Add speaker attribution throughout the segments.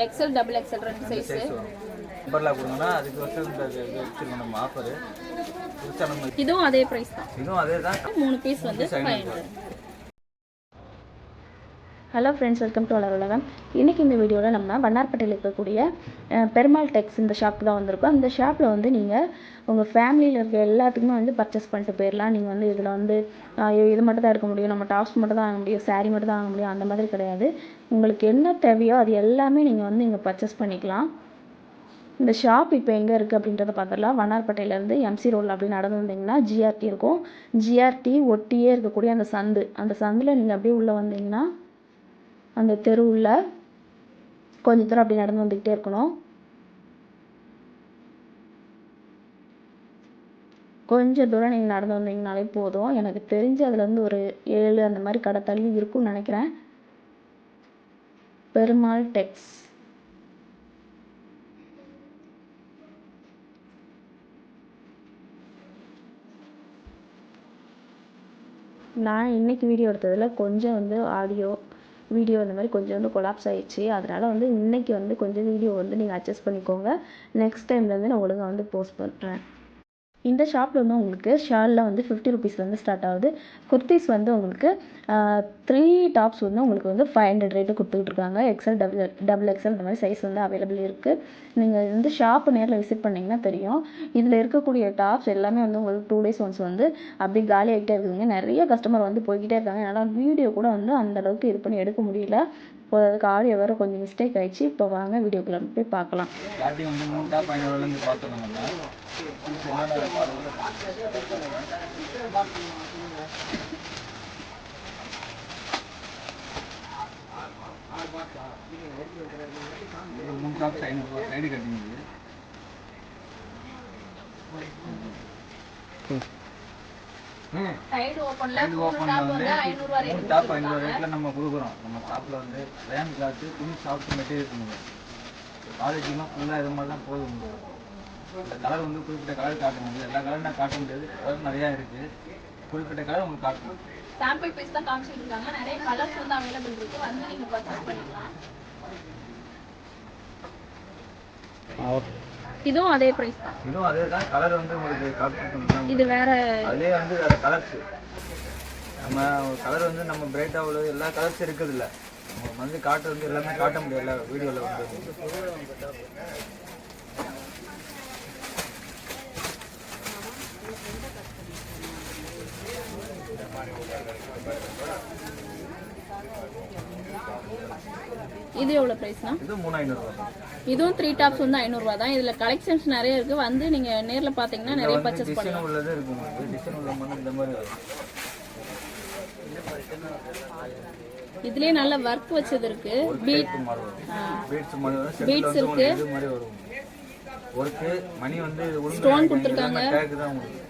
Speaker 1: XL double XL ரெண்டு size
Speaker 2: நம்பர்ல கொடுங்கன்னா அதுக்கு வச்சிருக்கோம் நம்ம ஆஃபர்.
Speaker 1: இதுவும் அதே பிரைஸ் தான்.
Speaker 2: இதுவும் அதே தான்.
Speaker 1: 3 பீஸ் வந்து 500.
Speaker 3: ஹலோ ஃப்ரெண்ட்ஸ், வெல்கம் டு வளர் உலகம். இன்றைக்கி இந்த வீடியோவில் நம்ம வண்ணார்பேட்டையில் இருக்கக்கூடிய பெருமாள் டெக்ஸ் இந்த ஷாப்புக்கு தான் வந்திருக்கோம். அந்த ஷாப்பில் வந்து நீங்கள் உங்கள் ஃபேமிலியில் இருக்க எல்லாத்துக்குமே வந்து பர்ச்சேஸ் பண்ணிட்டு போயிடலாம். நீங்கள் வந்து இதில் வந்து இது மட்டும் தான் எடுக்க முடியும், நம்ம டாப்ஸ் மட்டும் தான் வாங்க முடியும், சாரீ மட்டும் தான் வாங்க முடியும், அந்த மாதிரி கிடையாது. உங்களுக்கு என்ன தேவையோ அது எல்லாமே நீங்கள் வந்து இங்கே பர்ச்சேஸ் பண்ணிக்கலாம். இந்த ஷாப் இப்போ எங்கே இருக்குது அப்படின்றத பார்த்துடலாம். வண்ணார்பேட்டையிலேருந்து எம்சி ரோல் அப்படி நடந்து வந்தீங்கன்னா ஜிஆர்டி இருக்கும். ஜிஆர்டி ஒட்டியே இருக்கக்கூடிய அந்த சந்தில் நீங்கள் அப்படியே உள்ளே வந்தீங்கன்னா அந்த தெருவில் கொஞ்சம் தூரம் அப்படி நடந்து வந்துக்கிட்டே இருக்கணும். கொஞ்சம் தூரம் நீங்கள் நடந்து வந்தீங்கனாலே போதும். எனக்கு தெரிஞ்சு அதுலேருந்து ஒரு 7 அந்த மாதிரி கடை தள்ளி இருக்கும்னு நினைக்கிறேன். பெருமாள் டெக்ஸ். நான் இன்றைக்கி வீடியோ எடுத்ததில் கொஞ்சம் வந்து ஆடியோ வீடியோ இந்த மாதிரி கொஞ்சம் வந்து கொலாப்ஸ் ஆகிடுச்சு. அதனால் வந்து இன்றைக்கி வந்து கொஞ்சம் வீடியோ வந்து நீங்கள் அட்ஜஸ்ட் பண்ணிக்கோங்க. நெக்ஸ்ட் டைம்லேருந்து நான் ஒழுங்காக வந்து போஸ்ட் பண்ணுறேன். இந்த ஷாப்பில் வந்து உங்களுக்கு ஷாலில் வந்து 50 ருபீஸ்லேருந்து ஸ்டார்ட் ஆகுது. குர்த்திஸ் வந்து உங்களுக்கு 3 டாப்ஸ் வந்து உங்களுக்கு வந்து 500 ரேட்டு கொடுத்துட்ருக்காங்க. எக்ஸ்எல் டபுள் எக்ஸ்எல் இந்த மாதிரி சைஸ் வந்து அவைலபிள் இருக்குது. நீங்கள் வந்து ஷாப்பு நேரில் விசிட் பண்ணிங்கன்னா தெரியும். இதில் இருக்கக்கூடிய டாப்ஸ் எல்லாமே வந்து உங்களுக்கு 2 days ஒன்ஸ் வந்து அப்படி காலி ஆகிட்டே இருக்குதுங்க. நிறைய கஸ்டமர் வந்து போய்கிட்டே இருக்காங்க. என்னால் வீடியோ கூட வந்து அந்தளவுக்கு இது பண்ணி எடுக்க முடியல. இப்போ அதுக்கு ஆடியோ வேறு கொஞ்சம் மிஸ்டேக் ஆகிடுச்சு. இப்போ வாங்க வீடியோக்குள்ளே போய் பார்க்கலாம்.
Speaker 1: சைடு ஓபன்ல டாப் வந்து 500 ரேட்.
Speaker 2: டாப் 500 ரேட்ல நம்ம கொடுக்குறோம். நம்ம ஷாப்ல வந்து ரேன் கிளாத் துணி சாஃப்ட் மெட்டீரியல் பண்ணுங்க. குவாலிட்டிலாம் ஃபுல்லாக இது மாதிரி தான் போதும். இந்த கலர் வந்து குறிப்பிட்ட கலர் காட்ட முடியாது. எல்லா கலரும் நான் காட்ட முடியாது. கலர் நிறையா இருக்குது. குறிப்பிட்ட கலர் உங்களுக்கு காட்டணும்.
Speaker 1: சாம்பிள் பீஸ் தான் காமிச்சிட்டு இருக்காங்க. நிறைய கலர்ஸ் வந்து அவைலபிள் இருக்கு. வந்து நீங்க பர்ச்சேஸ் பண்ணிக்கலாம். இதுவும் அதே பிரைஸ் தான்.
Speaker 2: இதுவும் அதே தான். கலர் வந்து உங்களுக்கு காட்டணும்.
Speaker 1: இது வேற.
Speaker 2: அதே வந்து வேற கலர்ஸ். நம்ம கலர் வந்து நம்ம பிரைட்டா உள்ள எல்லா கலர்ஸ் இருக்குது இல்லை. நம்ம வந்து காட்ட வந்து எல்லாமே காட்ட முடியல வீடியோவில் வந்து.
Speaker 1: இது எவ்வளவு பிரைஸ்னா?
Speaker 2: இது 3500.
Speaker 1: இதுவும் 3 டாப்ஸ் வந்து 500 ரூபாய் தான். இதுல கலெக்ஷன்ஸ் நிறைய இருக்கு. வந்து நீங்க நேர்ல பாத்தீங்கன்னா நிறைய பர்சேஸ் பண்ணலாம்.
Speaker 2: டிசைன் உள்ளதே இருக்கும். டிசைன் உள்ள மாதிரி இந்த மாதிரி வரும்.
Speaker 1: இதுலயே நல்ல வர்க் வச்சது இருக்கு.
Speaker 2: பீட்ஸ் மாதிரி வரும்.
Speaker 1: பீட்ஸ் இருக்கு.
Speaker 2: இது மாதிரி வரும். ஒர்க் மணி வந்து இது
Speaker 1: ஸ்டோன் கொடுத்திருக்காங்க.
Speaker 2: டேக் தான் உங்களுக்கு.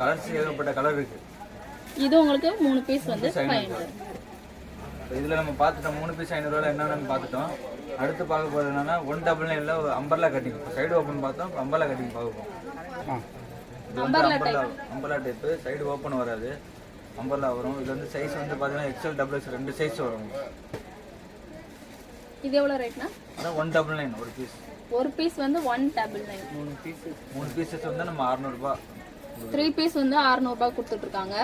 Speaker 2: கலர்ஸ் ஏகப்பட்ட கலர் இருக்கு.
Speaker 1: இது உங்களுக்கு 3 பீஸ் வந்து 500.
Speaker 2: இதில் நம்ம பார்த்துட்டோம் 3 பீஸ் 500 ரூபாய் என்னென்னு பார்த்துட்டோம். அடுத்து பார்க்க போகிறது என்னன்னா 199ல அம்பர்லா கட்டிங். சைடு ஓப்பன் பார்த்தோம். அம்பர்லா கட்டிங் பார்க்க போகிறோம். Umbrella type. சைடு ஓப்பன் வராது, அம்பர்லா வரும். இது வந்து சைஸ் வந்து பார்த்தீங்கன்னா எக்ஸ்எல் டபுள் எக்ஸ் 2 சைஸ் வரும்.
Speaker 1: இது எவ்வளோ ரேட்னா?
Speaker 2: அதான் 199 ஒரு பீஸ்.
Speaker 1: ஒரு பீஸ் வந்து 199.
Speaker 2: 3 பீசஸ் வந்து நம்ம 600 ரூபாய்.
Speaker 1: 3 பீஸ் வந்து 600 ரூபாய் கொடுத்துட்டு இருக்காங்க.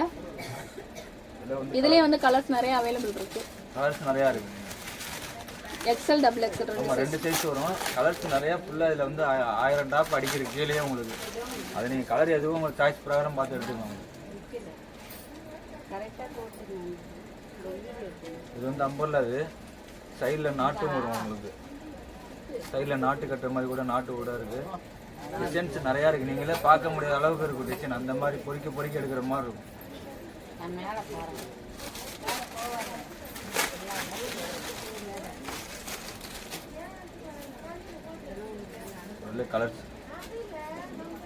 Speaker 1: இதுலயே வந்து கலர்ஸ் நிறைய அவைலபிள் இருக்கு.
Speaker 2: கலர்ஸ் நிறைய இருக்கு.
Speaker 1: எக்ஸ்எல் டபுள் எக்ஸ்எல்
Speaker 2: ரெண்டு சைஸ் வரும். கலர்ஸ் நிறைய ஃபுல்லா இதுல வந்து 1000 டாப் அடிக்கிற கீழே உங்களுக்கு. அது நீங்க கலர் எதுவும் உங்க சாய்ஸ் பிரகாரம் பார்த்து எடுத்துக்கோங்க. இது வந்து அம்பர்லா. இது சைடில் நாட்டும் வரும் உங்களுக்கு. சைடில் நாட்டு கட்டுற மாதிரி கூட நாட்டு கூட இருக்கு. டிசைன்ஸ் நிறையா இருக்கு. நீங்களே பார்க்க முடியாத அளவுக்கு இருக்கும் டிசைன். அந்த மாதிரி பொறிக்க எடுக்கிற மாதிரி இருக்கும். நல்ல கலர்ஸ்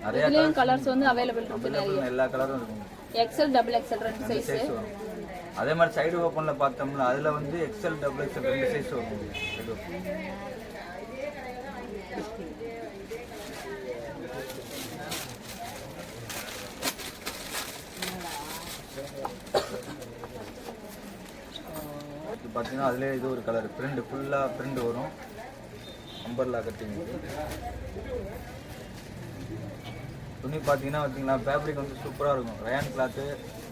Speaker 2: நிறைய
Speaker 1: கலர்ஸ் வந்து அவைலபிள் இருக்கு. நிறைய
Speaker 2: எல்லா கலரும் இருக்கும்.
Speaker 1: XL double XL 2 size.
Speaker 2: அதே மாதிரி சைடு ஓப்பன்ல பார்த்தோம்ல அதுல வந்து எக்ஸ்எல் டபுள் எக்ஸ்எல் 2 சைஸ் வரும். பார்த்தீங்கன்னா அதுலேயே இது ஒரு கலர் பிரிண்ட் ஃபுல்லாக பிரிண்ட் வரும் அம்பர்லா கட்டிங். துணி பார்த்தீங்கன்னா ஃபேப்ரிக் வந்து சூப்பராக இருக்கும். Rayon cloth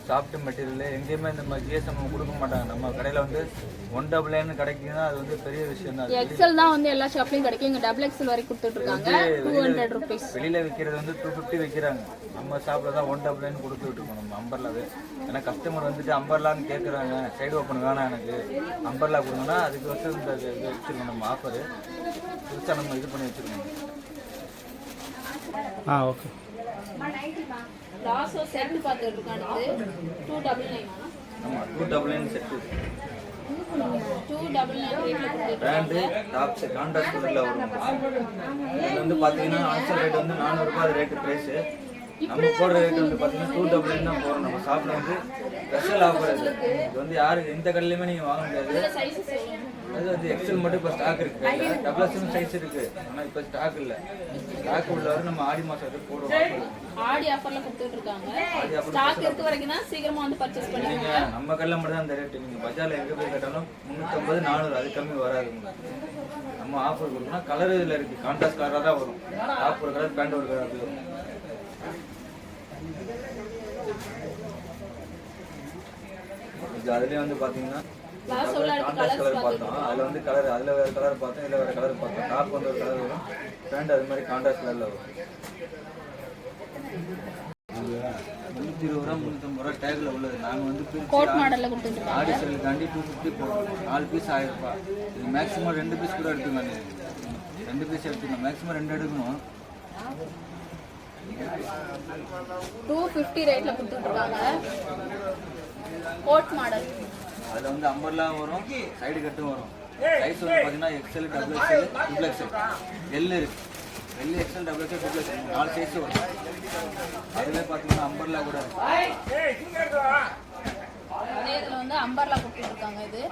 Speaker 2: soft material. எங்கேயுமே இந்த மாதிரி ஜிஎஸ்எம் கொடுக்க மாட்டாங்க. நம்ம கடையில் வந்து 199 கிடைக்குதுன்னா அது வந்து பெரிய விஷயம் தான்.
Speaker 1: எக்ஸல் தான் வந்து எல்லா ஷாப்லையும் கிடைக்கும். இங்கே XXL வரைக்கும் கொடுத்துட்ருக்காங்க. 200 rupees.
Speaker 2: வெளியில் விற்கிறது வந்து 250 விற்கிறாங்க. நம்ம ஷாப்பில் தான் 199 கொடுத்துட்டு இருக்கோம் நம்ம அம்பர்லாவே. ஏன்னா கஸ்டமர் வந்துட்டு அம்பர்லான்னு கேட்குறாங்க, சைடு ஓப்பன் வேணாம் எனக்கு அம்பர்லா கொடுங்கன்னா அதுக்கு வந்து இந்த இது வச்சுருக்கோம் நம்ம ஆஃபரு புதுசாக நம்ம இது பண்ணி வச்சுருக்கோம்.
Speaker 4: ஓகே.
Speaker 1: லாஸ்ட் செட் பார்த்துட்டு இருக்கானது 299.
Speaker 2: ஆமாம் 299 செட்டு
Speaker 1: 299 ரேட்ல கொடுத்துட்டு
Speaker 2: பிராண்டு டாப்ஸ் கான்ட்ராஸ்ட் கலரில் வரும். இது வந்து பார்த்தீங்கன்னா ஆன்சர் ரேட் வந்து 400 ரூபாய் ரேட்டு ப்ரைஸு. நம்ம போடுற ரேட் வந்து பார்த்தீங்கன்னா 299 தான் போகிறோம். நம்ம ஷாப்பில் வந்து ஸ்பெஷல் ஆஃபர் இது. இது வந்து யாருக்கு எந்த கடையிலையுமே நீங்கள் வாங்க முடியாது.
Speaker 1: சைஸஸ்
Speaker 2: அது வந்து எக்ஸல் மட்டும் இப்போ ஸ்டாக் இருக்குது. XXL சைஸ் இருக்குது, ஆனால் இப்போ ஸ்டாக் இல்லை. ஸ்டாக் உள்ளவரை நம்ம ஆடி மாதத்துக்கு போடுவோம்.
Speaker 1: ஆடி ஆஃபர்ல கொடுத்துட்டு இருக்காங்க. ஸ்டாக் இருக்க வரைக்கும் தான் சீக்கிரமா வந்து பர்ச்சேஸ் பண்ணிக்கோங்க.
Speaker 2: நம்ம கடையில் மட்டும் தான் இந்த ரேட்டு. நீங்கள் பஜாரில் எங்கே போய் கேட்டாலும் 350 400 அது கம்மி வராது. நம்ம ஆஃபர் கொடுக்கணும். கலர் இதில் இருக்குது, கான்ட்ராஸ்ட் கலராக தான் வரும். டாப் ஒரு கலர், பேண்ட் ஒரு கலர் அப்படி வரும். அதுலேயே வந்து பார்த்தீங்கன்னா கான்ட்ராஸ்ட் கலர் பார்த்தோம். அதில் வந்து கலர் அதில் வேறு கலர் பார்த்தோம், இதில் வேறு கலர் பார்த்தோம். டாப் வந்து ஒரு கலர் வரும், பேண்ட் அது மாதிரி கான்ட்ராஸ்ட் கலரில் வரும். 320 ரூபா 350 ரூபா டேக்ல உள்ளது. நாங்கள் வந்து
Speaker 1: கோட் மாடல்ல கொடுத்துருக்கோம்.
Speaker 2: ஆடி சேலுக்காண்டி 250 போடுறோம். 4 பீஸ் 1000 ரூபாய். இது மேக்ஸிமம் 2 பீஸ் கூட எடுத்துக்கணும். 2 பீஸ் எடுத்துக்கணும், மேக்ஸிமம் 2 எடுக்கணும்.
Speaker 1: 250 ரேட்ல கொடுத்துட்டு இருக்காங்க. Code model.
Speaker 2: அதில் வந்து அம்பர்லா வரும், சைடு கட்டும் வரும். சைஸ் வந்து பார்த்தீங்கன்னா XL, XXL, L இருக்கு. L, XL, XXL, 4 சைஸ் வரும். அதுவே பார்த்தீங்கன்னா அம்பர்லா கூட இருக்கு.
Speaker 1: அதே இதில் வந்து அம்பர்லா கொடுத்துட்டு இருக்காங்க. இது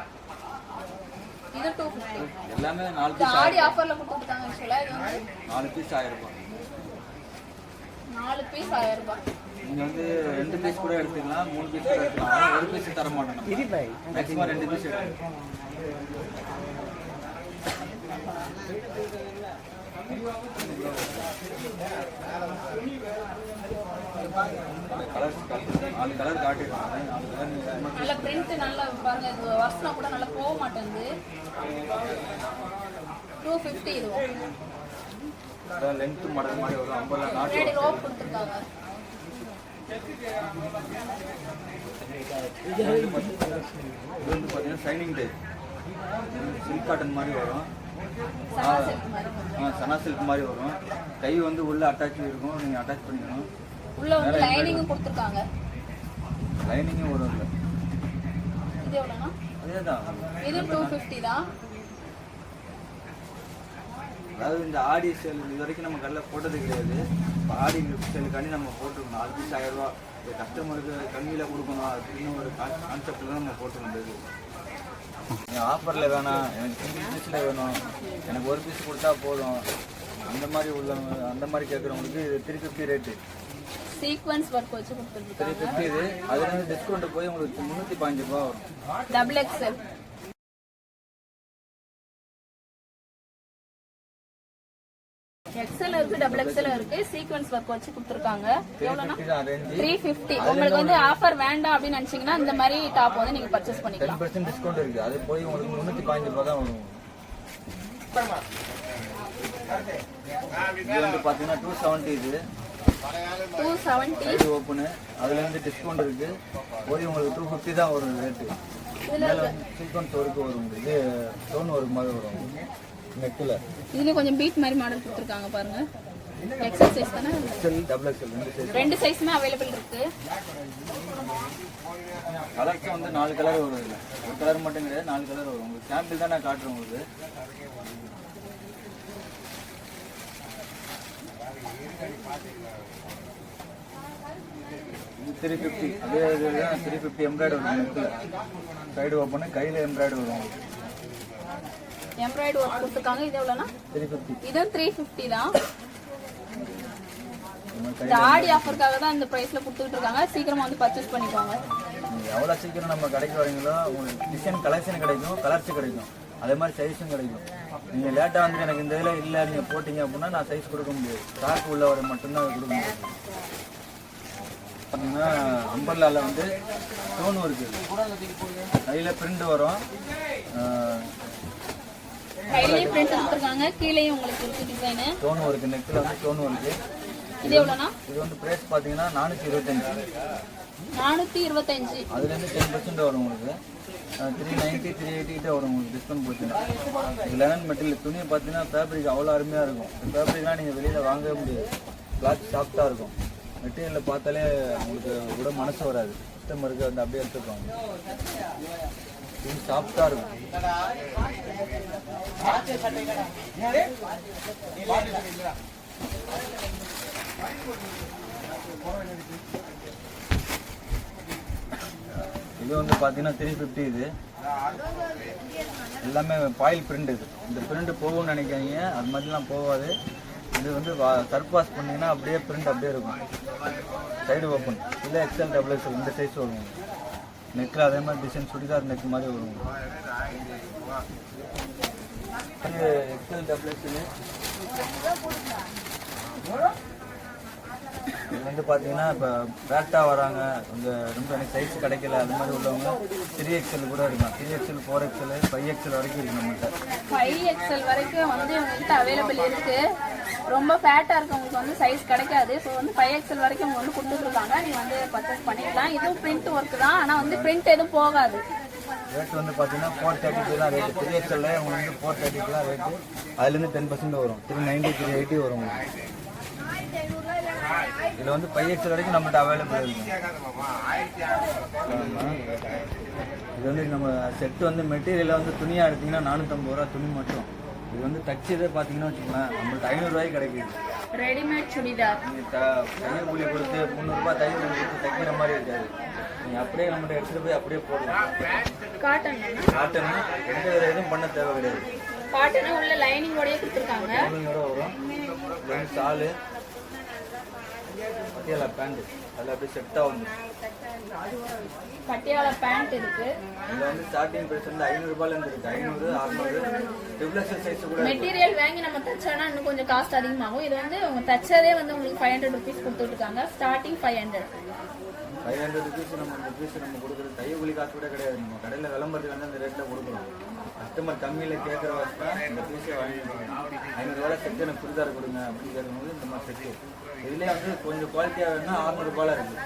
Speaker 1: 250.
Speaker 2: எல்லாமே 4 பீஸ்
Speaker 1: ஆடி ஆஃபர்ல கொடுத்துட்டு இருக்காங்க. ஆக்சுவலா இது வந்து
Speaker 2: 4 பீஸ் 1000 ரூபாய்.
Speaker 1: 4 பீஸ் 1000 ரூபாய்.
Speaker 2: நீங்கள் வந்து 2 பீஸ் கூட எடுத்துக்கலாம், 3 பீஸ் கூட எடுத்துக்கலாம். ஆனால் 1 பீஸ் தர மாட்டோம். மேக்ஸிமம் 2 பீஸ் எடுத்துக்கலாம். கலர்ஸ் 4 கலர் காட்டிருக்காங்க. 4 கலர்
Speaker 1: நல்ல பிரிண்ட் நல்லா பாருங்க. இது வருஷம் கூட நல்லா போக மாட்டேங்குது. 250 இதுவும்.
Speaker 2: லென்த் மாடல் மாதிரி வரும். அம்பர்லா நாட்டு
Speaker 1: ரெடி ரோப் கொடுத்துருக்காங்க.
Speaker 2: இது வந்து பார்த்தீங்கன்னா ஷைனிங் டைப் சில்க் காட்டன் மாதிரி வரும்.
Speaker 1: சனா சில்க் மாதிரி.
Speaker 2: சனா சில்க் மாதிரி வரும். கை வந்து உள்ள அட்டாச் இருக்கும், நீங்கள் அட்டாச் பண்ணிக்கணும்.
Speaker 1: உள்ள வந்து லைனிங்கும் கொடுத்துருக்காங்க.
Speaker 2: லைனிங்கும் வரும். இல்லை
Speaker 1: இது எவ்வளோனா?
Speaker 2: அதே தான்.
Speaker 1: இது 250 தான்.
Speaker 2: அதாவது இந்த ஆடி சேல் இது வரைக்கும் நம்ம கடையில் போட்டது கிடையாது. இப்போ ஆடி சேலுக்காண்டி நம்ம போட்டுருக்கணும். 4 பீஸ் 1000 ரூபா. இது கஸ்டமருக்கு கம்மியில் கொடுக்கணும் அப்படின்னு ஒரு கான்செப்டில் தான் நம்ம போட்டுருந்தது. நீங்கள் ஆஃபரில் வேணாம், எனக்கு சிங்கிள் பீஸில் வேணும், எனக்கு ஒரு பீஸ் கொடுத்தா போதும், அந்த மாதிரி உள்ளவங்க அந்த மாதிரி கேட்குறவங்களுக்கு இது 350 ரேட்டு.
Speaker 1: சீக்வென்ஸ் ஒர்க் வச்சு கொடுத்துருக்காங்க.
Speaker 2: 350 இது. அதில் வந்து டிஸ்கவுண்ட் போய் உங்களுக்கு 315 ரூபா வரும்.
Speaker 1: XXL. XL இருக்கு, XXL இருக்கு. சீக்வென்ஸ் ஒர்க் வச்சு கொடுத்துருக்காங்க. எவ்வளோனா? 350. உங்களுக்கு வந்து ஆஃபர் வேண்டாம் அப்படின்னு நினைச்சீங்கன்னா இந்த மாதிரி டாப் வந்து நீங்க பர்ச்சேஸ் பண்ணிக்கலாம்.
Speaker 2: 10% டிஸ்கவுண்ட் இருக்கு. அது போய் உங்களுக்கு 315 ரூபா தான் வரும். இது வந்து பார்த்தீங்கன்னா 270. இது
Speaker 1: 270.
Speaker 2: Side open. அதுல இருந்து டிஸ்கவுண்ட் இருக்கு. போய் உங்களுக்கு 250 தான் வரும் ரேட்டு. மேலே வந்து சீக்வென்ஸ் ஒர்க்கு வரும். இது ஸ்டோன் ஒர்க் மாதிரி வரும் நெக்கில்.
Speaker 1: இதுல கொஞ்சம் பீட் மாதிரி மாடல் கொடுத்துருக்காங்க பாருங்க. எக்ஸல் சைஸ் தானே?
Speaker 2: XL, XXL
Speaker 1: ரெண்டு சைஸ்மே அவைலபிள் இருக்கு.
Speaker 2: கலர்ஸ் வந்து 4 கலர் வரும். இல்லை ஒரு கலர் மட்டும் கிடையாது, 4 கலர் வரும். உங்களுக்கு சாம்பிள் தான் நான் காட்டுறேன் உங்களுக்கு. இது 350. அதே இதுதான் 350 எம்ப்ராய்டரி வரும். நெக்கில் சைடு ஓப்பனு, கையில் எம்ப்ராய்டரி வரும்.
Speaker 1: எம்ப்ராய்டரி ஒர்க் கொடுத்துருக்காங்க. இது எவ்வளோனா?
Speaker 2: 350.
Speaker 1: இதுவும் 350 தான். இந்த ஆடி ஆஃபருக்காக தான் இந்த பிரைஸ்ல கொடுத்துட்டு இருக்காங்க. சீக்கிரமா வந்து பர்ச்சேஸ் பண்ணிக்கோங்க.
Speaker 2: எவ்வளோ சீக்கிரம் நம்ம கடைக்கு வரீங்களோ உங்களுக்கு டிசைன் கலெக்ஷன் கிடைக்கும், கலர்ஸ் கிடைக்கும், அதே மாதிரி சைஸும் கிடைக்கும். நீங்கள் லேட்டாக வந்து எனக்கு இந்த இதில் இல்லை நீங்கள் போட்டிங்க அப்படின்னா நான் சைஸ் கொடுக்க முடியாது. ஸ்டாக் உள்ள வர மட்டும்தான் கொடுக்க முடியாது. பார்த்தீங்கன்னா அம்பர்லாவில் வந்து ஸ்டோன் ஒர்க்கு கையில் பிரிண்ட் வரும்.
Speaker 1: கையிலேயே பிரிண்ட் கொடுத்துருக்காங்க, கீழேயும் உங்களுக்கு இருக்கு டிசைனு.
Speaker 2: ஸ்டோன் ஒர்க்கு நெக்கில் வந்து ஸ்டோன் ஒர்க்கு.
Speaker 1: இது எவ்வளோண்ணா?
Speaker 2: இது வந்து ப்ரைஸ் பார்த்தீங்கன்னா 425.
Speaker 1: 425.
Speaker 2: அதுலேருந்து 10% வரும் உங்களுக்கு. 390 380 கிட்ட வரும் உங்களுக்கு டிஸ்கவுண்ட் போச்சுன்னா. இது லெனன் மெட்டீரியல் துணியை பார்த்தீங்கன்னா ஃபேப்ரிக் அவ்வளோ அருமையாக இருக்கும். இந்த ஃபேப்ரிக்லாம் நீங்கள் வெளியில் வாங்கவே முடியாது. கிளாத் சாஃப்டாக இருக்கும். மெட்டீரியலில் பார்த்தாலே உங்களுக்கு கூட மனசு வராது. கஸ்டமருக்கு வந்து அப்படியே எடுத்துப்பாங்க. இது சாஃப்டாக இருக்கும். இது வந்து பார்த்தீங்கன்னா 350. இது எல்லாமே பாயில் பிரிண்ட். இது இந்த பிரிண்ட் போகும்னு நினைக்காதீங்க, அது மாதிரிலாம் போகாது. இது வந்து சர்ப் வாஷ் பண்ணிங்கன்னா அப்படியே பிரிண்ட் அப்படியே இருக்கும். சைடு ஓப்பன் இல்லை எக்ஸ்எல் டபுள் எக்ஸ்எல் இந்த சைஸ் வரும். நெக்கில் அதே மாதிரி டிசைன் சுடிதார் நெக் மாதிரி வரும். இது எக்ஸ்எல் டபுள் எக்ஸ்எல். இது வந்து பார்த்தீங்கன்னா இப்போ பேட்டாக வராங்க, கொஞ்சம் ரொம்ப எனக்கு சைஸ் கிடைக்கல அது மாதிரி உள்ளவங்க 3XL கூட இருக்கும். 3XL 4XL 5XL வரைக்கும் இருக்கு நம்மகிட்ட.
Speaker 1: 5XL வரைக்கும் வந்து உங்ககிட்ட அவைலபிள் இருக்கு. ரொம்ப ஃபேட்டாக இருக்கவங்களுக்கு வந்து சைஸ் கிடைக்காது. ஸோ வந்து 5XL வரைக்கும் அவங்க வந்து கொடுத்துட்ருக்காங்க. நீங்கள் வந்து பர்ச்சேஸ் பண்ணிக்கலாம். இதுவும் பிரிண்ட் ஒர்க்கு தான், ஆனால் வந்து பிரிண்ட் எதுவும் போகாது.
Speaker 2: ரேட் வந்து பார்த்தீங்கன்னா 432 தான் ரேட்டு. 3XL உங்களுக்கு வந்து 432 தான் ரேட்டு. அதுலேருந்து 10% வரும். 390 380 வரும் உங்களுக்கு. இதில் வந்து 5XL வரைக்கும் நம்மகிட்ட அவைலபிள் இருக்கும். இது வந்து நம்ம செட்டு வந்து மெட்டீரியலில் வந்து துணியாக எடுத்திங்கன்னா 450 ரூபா துணி மட்டும். இது வந்து தச்சதே பார்த்தீங்கன்னா வச்சுக்கோங்களேன் நம்மளுக்கு 500 ரூபாய்க்கு கிடைக்குது.
Speaker 1: ரெடிமேட் சுடிதார்.
Speaker 2: நீங்கள் தையல் கூலி கொடுத்து 300 ரூபாய் தையல் கூலி கொடுத்து தைக்கிற மாதிரி இருக்காது. நீங்கள் அப்படியே நம்மகிட்ட எடுத்துகிட்டு போய் அப்படியே போடலாம்.
Speaker 1: காட்டன்
Speaker 2: காட்டன் எந்த எதுவும் பண்ண தேவை கிடையாது.
Speaker 1: காட்டனை உள்ள லைனிங்கோடய கொடுத்துருக்காங்க.
Speaker 2: லைனிங்கோட வரும். இது சாலு பட்டியாலா பேண்ட் அதில் அப்படியே செட்டாக வந்து
Speaker 1: பட்டியாலா பேண்ட் இருக்கு.
Speaker 2: இதில் வந்து ஸ்டார்டிங் ப்ரைஸ் வந்து 500 ரூபாயிலேருந்து இருக்கு. 500 600 ட்ரிபிள் சைஸ் கூட.
Speaker 1: மெட்டீரியல் வாங்கி நம்ம தச்சோன்னா இன்னும் கொஞ்சம் காஸ்ட் அதிகமாகும். இது வந்து உங்க தச்சதே வந்து உங்களுக்கு 500 ருபீஸ் கொடுத்துருக்காங்க. Starting 500
Speaker 2: rupees. நம்ம இந்த பீஸ் நம்ம கொடுக்குறது தைய கூலி காசு கூட கிடையாது. நம்ம கடையில் விளம்பரத்துக்கு வந்து அந்த ரேட்டில் கொடுக்குறோம். கஸ்டமர் கம்மியில் கேட்குற வாசி தான் இந்த பீஸே வாங்கிடுவாங்க. 500 ரூபாய் செட்டு எனக்கு சுடிதார் கொடுங்க அப்படின்னு கேட்கும்போது இந்த மாதிரி செட்டு. இதுலேயே வந்து கொஞ்சம் குவாலிட்டியாக வேணும்னா 600 ரூபாயில் இருக்குது.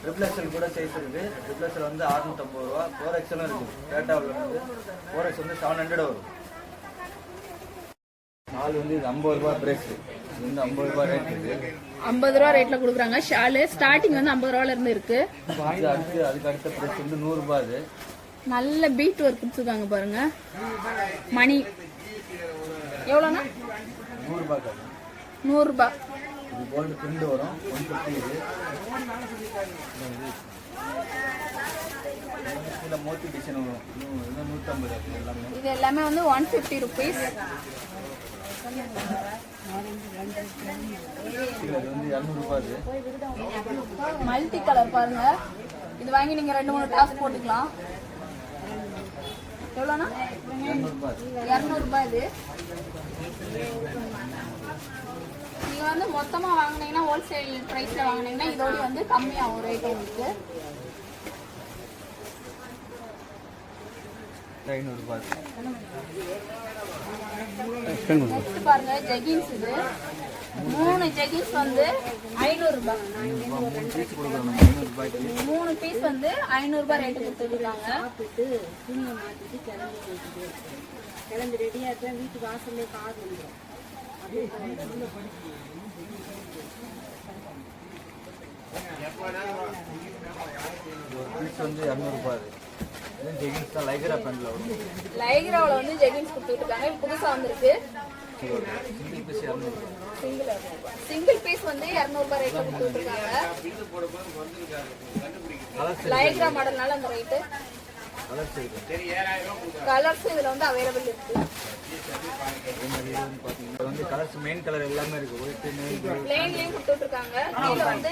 Speaker 2: ட்ரிபிள் எக்ஸ்எல் கூட சைஸ் இருக்குது. ட்ரிபிள் எக்ஸ்எல் வந்து 650 ரூபா. 4XL இருக்குது. டேட்டாவில் வந்து 4X வந்து 700 வரும். ஷால் வந்து இது 50 ரூபா ப்ரைஸ். இது வந்து 50 ரூபா ரேட் இருக்குது.
Speaker 1: 50 ரூபா ரேட்ல கொடுக்குறாங்க. ஷாலு ஸ்டார்டிங் வந்து 50 ரூபாயில இருந்து இருக்கு.
Speaker 2: அதுக்கு அடுத்த ப்ரைஸ் வந்து 100 ரூபா. அது
Speaker 1: நல்ல பீட் ஒர்க் கொடுத்துருக்காங்க பாருங்க. மணி எவ்வளோண்ணா?
Speaker 2: 100 ரூபா.
Speaker 1: 100 ரூபா.
Speaker 2: இது கோல்டு பிரிண்ட் வரும். 150. இது மோத்தி டிசைன் வரும். இது 150 எல்லாமே.
Speaker 1: இது எல்லாமே வந்து 150 ருபீஸ்.
Speaker 2: இது வந்து 200 ரூபா.
Speaker 1: மல்டி கலர் பாருங்க. இது வாங்கி நீங்க 2-3 டாஸ் போட்டுக்கலாம். எவ்வளோண்ணா? 200 ரூபாய். இது நீங்க வந்து மொத்தமா வாங்கினீங்கன்னா ஹோல்சேல் பிரைஸ்ல வாங்கினீங்கன்னா இதோட வந்து கம்மியாகும் ரேட் உங்களுக்கு.
Speaker 2: 500 ரூபாய்.
Speaker 1: நெக்ஸ்ட் பாருங்க ஜெகின்ஸ். இது 3 ஜெகின்ஸ் வந்து 500 ரூபாய். 3 பீஸ் வந்து 500 ரூபாய் ரேட்டு கொடுத்துருக்காங்க.
Speaker 4: கிளம்பி ரெடியா இருக்கேன். வீட்டு வாசல்ல கார் வந்துடும்.
Speaker 2: பீஸ் வந்து 200 ரூபாய். ஜெகின்ஸ் தான் லைக்ரா பேண்ட்ல வரும்.
Speaker 1: லைக்ராவில் வந்து ஜெகின்ஸ் கொடுத்துருக்காங்க. இது புதுசா வந்திருக்கு.
Speaker 2: சிங்கிள் பீஸ் 200 ரூபாய்.
Speaker 1: சிங்கிள் பீஸ் வந்து 200 ரூபாய் ரேட்ல கொடுத்துருக்காங்க. லைக்ரா மாடல்னால அந்த ரேட்டு. கலர்ஸ் இதுல வந்து அவைலபிள் இருக்கு.
Speaker 2: இது வந்து கலர்ஸ் மெயின் கலர் எல்லாமே இருக்கு. ஒயிட் மெயின்
Speaker 1: பிளேன்லயும் கொடுத்துட்டு இருக்காங்க. கீழ வந்து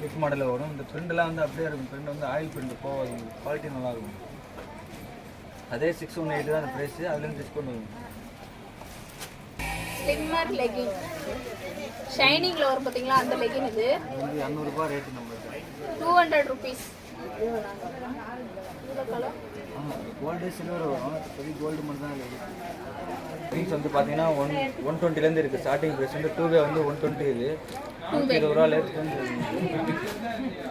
Speaker 2: கிட்ஸ் மாடலில் வரும். இந்த பிரிண்டெல்லாம் வந்து அப்படியே இருக்கும். பிரிண்ட் வந்து ஆயில் பிரிண்ட் போகாது, குவாலிட்டி நல்லாயிருக்கும். அதே 618 தான் அந்த ப்ரைஸு, அதுலேருந்து டிஸ்கவுண்ட் வரும்.
Speaker 1: ஸ்லிம்மர் லெகின் ஷைனிங்கில் வரும் பார்த்தீங்களா, அந்த லெகின் இது
Speaker 2: வந்து 200 ரூபாய் ரேட்டு நம்மளுக்கு.
Speaker 1: 200 rupees.
Speaker 2: கோல்டு சில்வர் வரும், பெரிய கோல்டு மட்டும் தான் இருக்குது. ப்ரைஸ் வந்து பார்த்தீங்கன்னா 120லேருந்து இருக்குது. ஸ்டார்டிங் ப்ரைஸ் வந்து 2வே வந்து 120 இது 120 ரூபா லேட்டு.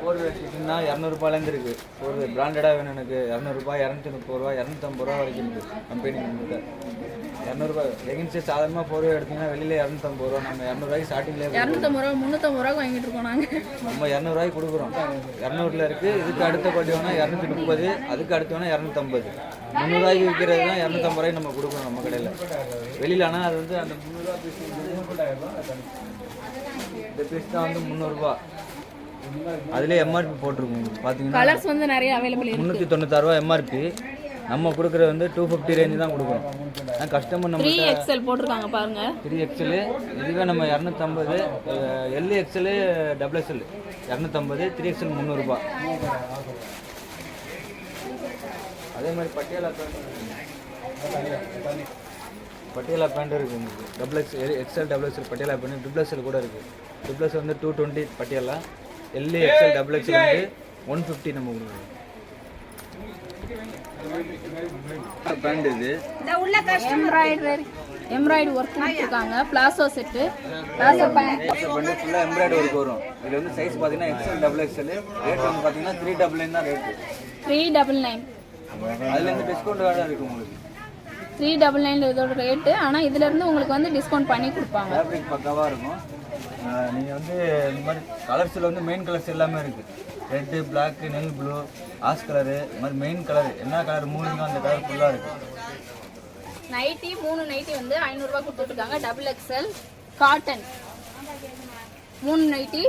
Speaker 2: 4வே வச்சுட்டிங்கன்னா 200 இருக்குது. 4வே பிராண்டடாக வேணும் எனக்கு 200 ரூபாய், 230 ரூபா, 250 ரூபா வரைக்கும் இருக்குது கம்பெனி நம்மகிட்ட. 200 ரூபாய் லெகின்ஸு சாதாரணமாக 4வே எடுத்திங்கன்னா வெளியில் 250 ரூபா. நம்ம 200 ரூபாய்க்கு ஸ்டார்டிங்லேயே
Speaker 1: 250 ரூபா 350 ரூபாய்க்கு வாங்கிட்டு இருக்கோம் நாங்கள்.
Speaker 2: நம்ம 200 ரூபாய்க்கு கொடுக்குறோம். 200ல் இருக்குது. இதுக்கு அடுத்த குவாலிட்டி வேணால் 230, அதுக்கு அடுத்து வேணால் 250. 300 ரூபாய்க்கு விற்கிறது தான் 250 ரூபாய்க்கு நம்ம கொடுக்குறோம் நம்ம கடையில். வெளியில் ஆனால் அது வந்து அந்த 300 ரூபா பீஸ், இந்த பீஸ் தான் வந்து 300 ரூபா. அதுலேயே எம்ஆர்பி போட்டிருக்கோம் பார்த்தீங்கன்னா.
Speaker 1: கலர்ஸ் வந்து நிறைய அவைலபிள் இருக்கு.
Speaker 2: 396 ரூபா எம்ஆர்பி. நம்ம கொடுக்குறது வந்து 250 ரேஞ்சு தான் கொடுக்குறோம். ஆனால் கஸ்டமர் நம்ம
Speaker 1: 3XL போட்டிருக்காங்க பாருங்க.
Speaker 2: 3XL இதுவே நம்ம 250, LXL XXL 250, 3XL 300 ரூபா. அதே மாதிரி பட்டியாலா பேண்ட் இருக்குது உங்களுக்கு. XL XXL Patiala pant, XXL கூட இருக்குது. XXL வந்து 220 பட்டியாலா, LXL XXL வந்து 150 நம்ம கொடுக்குறோம். பேண்ட் இது
Speaker 1: எம்ப்ராய்டரி ஒர்க் கொடுத்துருக்காங்க. பிளாசோ செட்டு, பிளாசோ பேண்ட்
Speaker 2: ஃபுல்லாக எம்ப்ராய்டரி ஒர்க் வரும். இதில் வந்து சைஸ் பார்த்தீங்கன்னா XL XXL. ரேட் வந்து பார்த்தீங்கன்னா 399 தான் ரேட்டு.
Speaker 1: 399.
Speaker 2: அதில் இந்த டிஸ்கவுண்ட் வேறு இருக்குது உங்களுக்கு.
Speaker 1: 399 இதோட ரேட்டு. ஆனால் இதுலேருந்து உங்களுக்கு வந்து டிஸ்கவுண்ட் பண்ணி கொடுப்பாங்க.
Speaker 2: ஃபேப்ரிக் பக்காவாக இருக்கும். நீங்கள் வந்து இந்த மாதிரி கலர்ஸில் வந்து மெயின் கலர்ஸ் எல்லாமே இருக்குது. ரெட்டு, பிளாக்கு, நெல் ப்ளூ, ஆஷ் கலரு, இந்த மாதிரி மெயின் கலர் என்ன கலர் மூணுங்க அந்த கலர் ஃபுல்லாக இருக்குது.
Speaker 1: நைட்டி 3 நைட்டி வந்து 500 ரூபாய் கொடுத்துருக்காங்க. XXL காட்டன் 3 நைட்டி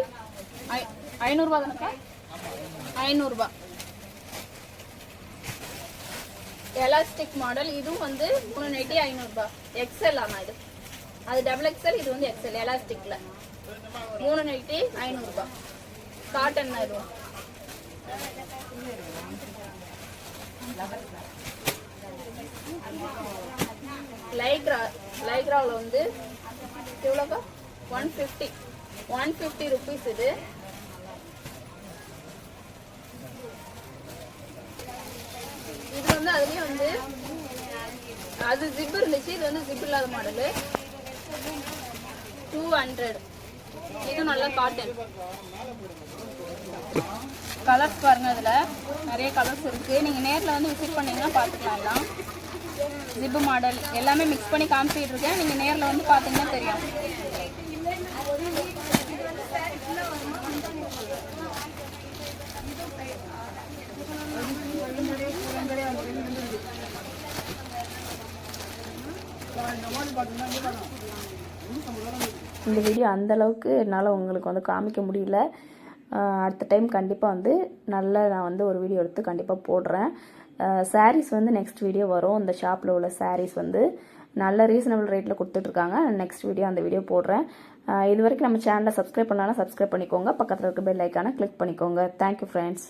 Speaker 1: 500 ரூபாய் தானக்கா? 500 ரூபாய். எலாஸ்டிக் மாடல் இதுவும் வந்து 3 நைட்டி 500 ரூபாய். XL ஆனால் இது அது XXL, இது வந்து XL எலாஸ்டிக்ல 3 நைட்டி 500 ரூபாய். காட்டன் தான் இதுவும். லைக்ராவில் வந்து எவ்வளோக்கா? 150 rupees இது. இது வந்து அதுலேயும் வந்து அது ஜிப் இருந்துச்சு, இது வந்து ஜிப் இல்லாத மாடலு 200. இது நல்லா காட்டன். கலர்ஸ் பாருங்க, இதில் நிறைய கலர்ஸ் இருக்குது. நீங்கள் நேரில் வந்து விசிட் பண்ணிங்கன்னா பார்த்துக்கலாம். எல்லாம் ஜிப்பு மாடல் எல்லாமே மிக்ஸ் பண்ணி காமிச்சிட்டு இருக்கேன். நீங்கள் நேரில் வந்து பார்த்தீங்கன்னா தெரியும்.
Speaker 3: இந்த வீடியோ அந்தளவுக்கு என்னால் உங்களுக்கு வந்து காமிக்க முடியல. அடுத்த டைம் கண்டிப்பாக வந்து நான் வந்து ஒரு வீடியோ எடுத்து கண்டிப்பாக போடுறேன். சாரீஸ் வந்து நெக்ஸ்ட் வீடியோ வரும். இந்த ஷாப்பில் உள்ள சாரீஸ் வந்து நல்ல ரீசனபிள் ரேட்டில் கொடுத்துட்ருக்காங்க. நெக்ஸ்ட் வீடியோ அந்த வீடியோ போடுறேன். இது வரைக்கும் நம்ம சேனலை சப்ஸ்கிரைப் பண்ணலாம், சப்ஸ்கிரைப் பண்ணிக்கோங்க. பக்கத்தில் இருக்க பெல் ஐக்கானை கிளிக் பண்ணிக்கோங்க. Thank you friends.